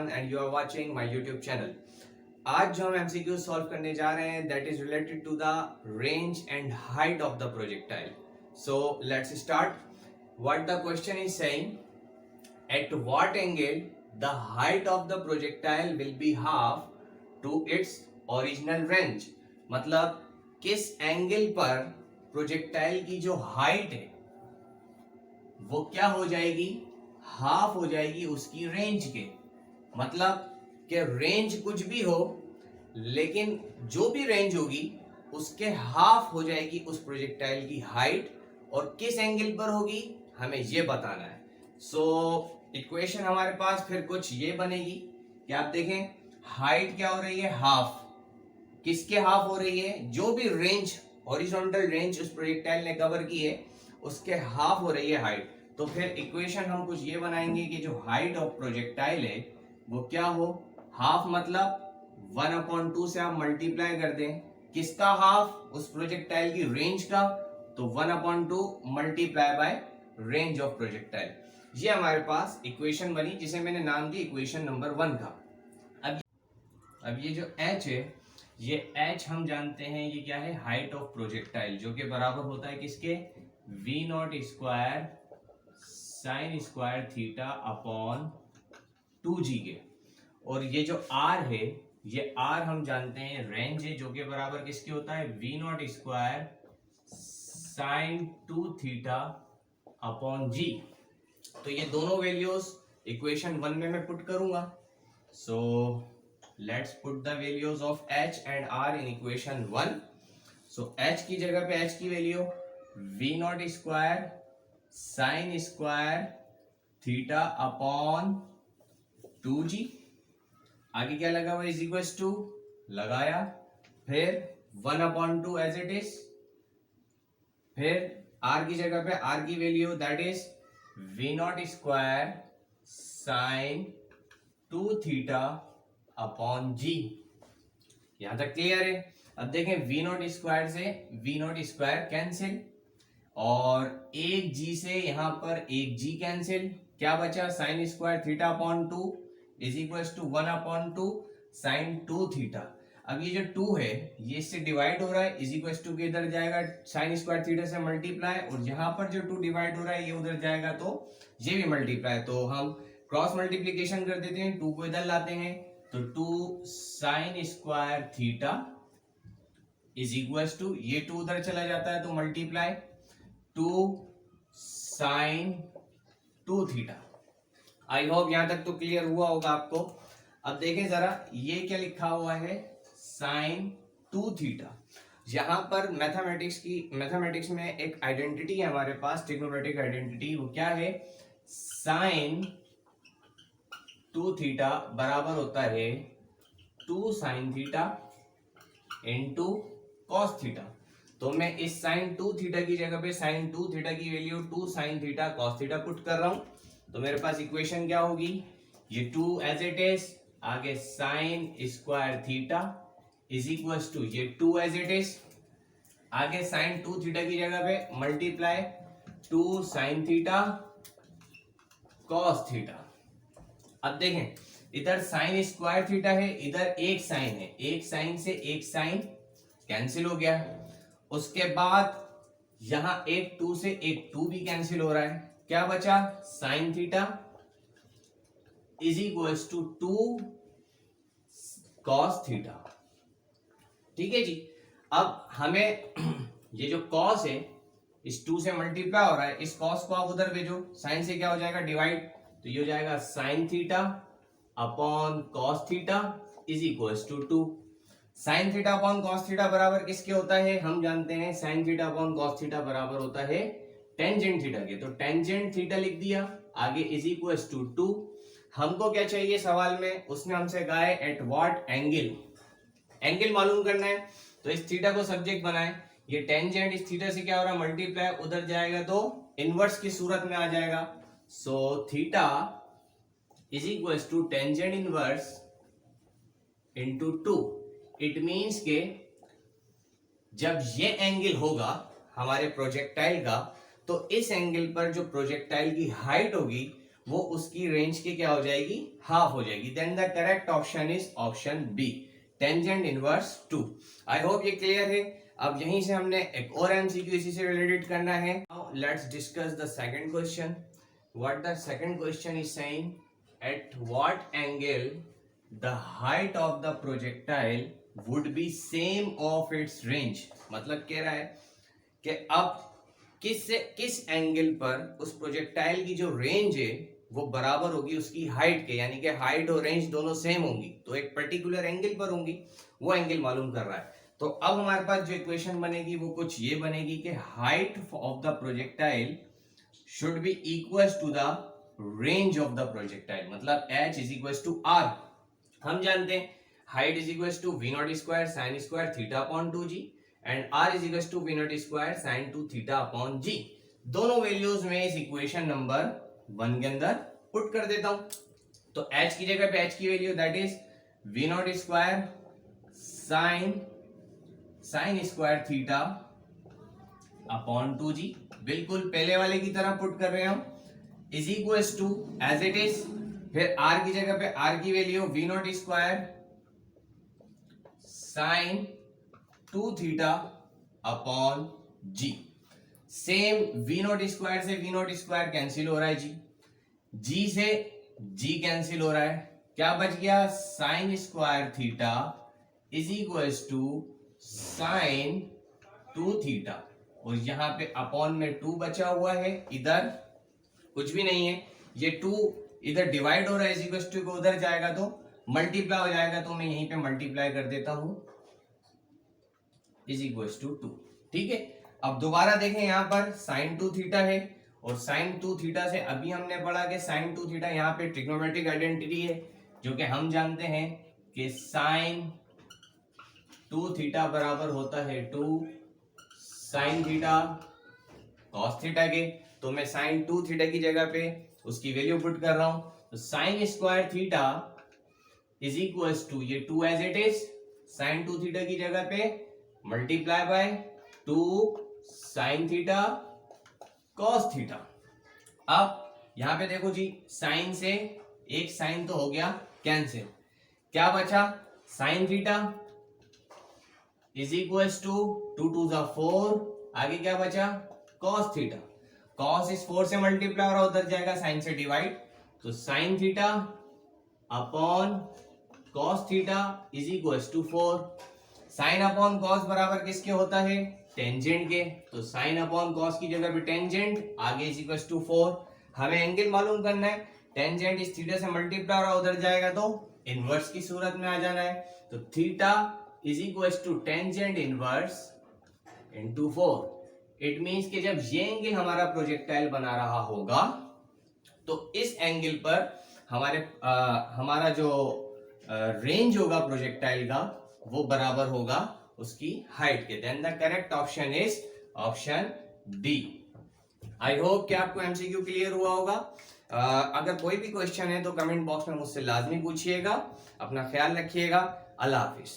everyone and you are watching my YouTube channel. आज जो हम MCQ सॉल्व करने जा रहे हैं that is related to the range and height of the projectile. So let's start. What the question is saying, at what angle the height of the projectile will be half to its original range. मतलब किस angle पर projectile की जो height है वो क्या हो जाएगी, हाफ हो जाएगी उसकी रेंज के. मतलब कि रेंज कुछ भी हो लेकिन जो भी रेंज होगी उसके हाफ हो जाएगी उस प्रोजेक्टाइल की हाइट, और किस एंगल पर होगी हमें ये बताना है. सो इक्वेशन हमारे पास फिर कुछ ये बनेगी कि आप देखें हाइट क्या हो रही है, हाफ. किसके हाफ हो रही है, जो भी रेंज हॉरिजॉन्टल रेंज उस प्रोजेक्टाइल ने कवर की है उसके हाफ हो रही है हाइट. तो फिर इक्वेशन हम कुछ ये बनाएंगे कि जो हाइट ऑफ प्रोजेक्टाइल है वो क्या हो, हाफ मतलब 1/2 से आप मल्टीप्लाई कर दें. किसका हाफ, उस प्रोजेक्टाइल की रेंज का, तो 1/2 multiply by range of projectile. ये हमारे पास इक्वेशन बनी जिसे मैंने नाम दिया इक्वेशन नंबर 1 का. अब ये जो h है, ये h हम जानते हैं ये क्या है, हाइट ऑफ प्रोजेक्टाइल, जो कि बराबर होता है किसके, v0 square sine square theta upon 2g के. और ये जो r है, ये r हम जानते हैं रेंज है, जो कि बराबर किसके होता है, v0 square sine 2 theta upon g. तो ये दोनों वैल्यूज इक्वेशन 1 में मैं पुट करूंगा. So let's put the values of h and r in equation 1. So h की जगह पे h की value v0 square sine square theta upon 2g. आगे क्या लगा हुआ, इज इक्वल्स टू लगाया, फिर 1/2 एज इट इज, फिर r की जगह पे r की value that is v0 square sine 2 theta upon g. यहां तक क्लियर है. अब देखें v0 स्क्वायर से v0 स्क्वायर कैंसिल, और एक g से यहां पर एक g कैंसिल. क्या बचा, sine square theta upon 2 is equal to 1/2 sine 2 theta. अब ये जो 2 है ये इससे डिवाइड हो रहा है, इज इक्वल टू के इधर जाएगा साइन स्क्वायर थीटा से मल्टीप्लाई, और यहाँ पर जो 2 डिवाइड हो रहा है ये उधर जाएगा तो ये भी मल्टीप्लाई. तो हम क्रॉस मल्टीप्लीकेशन कर देते हैं, 2 को इधर लाते हैं तो 2 sine square theta is equal to, ये 2 उधर चला जाता है तो multiply 2 sine 2 theta. I hope यहां तक तो क्लियर हुआ होगा आपको. अब देखें जरा ये क्या लिखा हुआ है, साइन 2 थीटा. यहां पर मैथमेटिक्स में एक आइडेंटिटी है हमारे पास, ट्रिग्नोमेट्रिक आइडेंटिटी. वो क्या है, साइन 2 थीटा बराबर होता है 2 sine theta into cos theta. तो मैं इस साइन 2 थीटा की जगह पे साइन 2 थीटा की value 2 sine theta cos theta put कर रहा हूं. तो मेरे पास इक्वेशन क्या होगी, ये 2 एज इट इज, आगे sine square theta is equal to ये 2 एज इट इज, आगे साइन 2 थीटा की जगह पे multiply 2 sine theta cos theta. अब देखें इधर साइन स्क्वायर थीटा है, इधर एक साइन है, एक साइन से एक साइन कैंसिल हो गया. उसके बाद यहां एक 2 से एक 2 भी कैंसिल हो रहा है. क्या बचा, sine theta is equal to 2 cos theta. ठीक है जी. अब हमें ये जो कॉस है इस 2 से मल्टीप्लाई हो रहा है, इस कॉस को आप उधर भेजो, साइन से क्या हो जाएगा डिवाइड, तो ये हो जाएगा sine theta upon cos theta is equal to 2. Sine theta upon cos theta बराबर किसके होता है, हम जानते हैं sine theta upon cos theta बराबर होता है टेंजेंट थीटा के. तो टेंजेंट थीटा लिख दिया, आगे इज इक्वल टू 2. हमको क्या चाहिए सवाल में, उसने हमसे कहा है एट व्हाट एंगल, एंगल मालूम करना है. तो इस थीटा को सब्जेक्ट बनाए, ये टेंजेंट इस थीटा से क्या हो रहा है मल्टीप्लाई, उधर जाएगा तो इनवर्स की सूरत में आ जाएगा. So theta is equal to tangent inverse into 2. It means के जब ये एंगल होगा हमारे प्रोजेक्टाइल का, तो इस एंगल पर जो प्रोजेक्टाइल की हाइट होगी वो उसकी रेंज के क्या हो जाएगी, हाफ हो जाएगी। Then the correct option is option B, tangent inverse 2। I hope ये क्लियर है। अब यहीं से हमने एक और एमसीक्यू इसी से रिलेटेड करना है। Now let's discuss the second question. What the second question is saying, at what angle the height of the projectile would be same of its range. मतलब कह रहा है कि अब किस एंगल पर उस प्रोजेक्टाइल की जो रेंज है वो बराबर होगी उसकी हाइट के, यानी कि हाइट और रेंज दोनों सेम होंगी तो एक पर्टिकुलर एंगल पर होंगी, वो एंगल मालूम कर रहा है। तो अब हमारे पास जो इक्वेशन बनेगी वो कुछ ये बनेगी कि height of the projectile should be equal to the range of the projectile. मतलब h is equal to r। हम जानते हैं height is equal to v not square sine square theta upon 2g and r is equal to v not square sine 2 theta upon g। दोनों values में इस equation number 1 के अंदर put कर देता हूं। तो h की जगह पे h की value that is v not square sine square theta upon 2g, बिल्कुल पहले वाले की तरह पुट कर रहे हैं हम, is equal to as it is. फिर r की जगह पे r की value v not square sine 2 theta upon g। Same v not square से v नॉट स्क्वायर कैंसिल हो रहा है g से g कैंसिल हो रहा है, क्या बच गया sine square theta is equal to sine 2 theta, और यहां पे अपॉन में 2 बचा हुआ है, इधर कुछ भी नहीं है, ये 2 इधर डिवाइड हो रहा है, इज इक्वल टू को उधर जाएगा तो मल्टीप्लाई हो जाएगा, तो मैं यहीं पे मल्टीप्लाई कर देता हूं इज इक्वल टू 2। ठीक है, अब दोबारा देखें यहां पर साइन 2 थीटा है और साइन 2 थीटा से अभी हमने पढ़ा कि साइन 2 थीटा यहाँ पे ट्रिग्नोमेट्रिक आइडेंटिटी है, जो कि हम जानते हैं कि साइन 2 थीटा बराबर होता है 2 साइन थीटा कॉस थीटा के। तो मैं साइन 2 थीटा की जगह पे उसकी वैल्यू पुट कर रहा हूं, तो sine square theta is equal to ये 2 as it is, sine 2 theta की जगह पे multiply by 2 sine theta cos theta. अब यहां पे देखो जी, साइन से एक साइन तो हो गया कैंसिल, क्या बचा sine theta is equal to 2 2 जा 4, आगे क्या बचा कॉस थीटा, कॉस इस 4 से मल्टीप्लाई और उधर जाएगा साइन से डिवाइड, तो sine theta upon cos theta is equal to 4। Sine upon cos बराबर किसके होता है टेंजेंट के, तो साइन अपॉन कॉस की जगह पे टेंजेंट, आगे इज इक्वल टू 4। हमें एंगल मालूम करना है, टेंजेंट इस थीटा से मल्टीप्लाई और उधर जाएगा तो इनवर्स की सूरत में आ जाना है, तो theta is equal to tangent inverse into 4। It means कि जब ये एंगल हमारा प्रोजेक्टाइल बना रहा होगा तो इस एंगल पर हमारा जो रेंज होगा प्रोजेक्टाइल का वो बराबर होगा उसकी हाइट के। Then the correct option is option D. I hope कि आपको एमसीक्यू क्लियर हुआ होगा। अगर कोई भी क्वेश्चन है तो कमेंट बॉक्स में मुझसे लाजमी पूछिएगा। अपना ख्याल रखिएगा। अल्लाह हाफिज।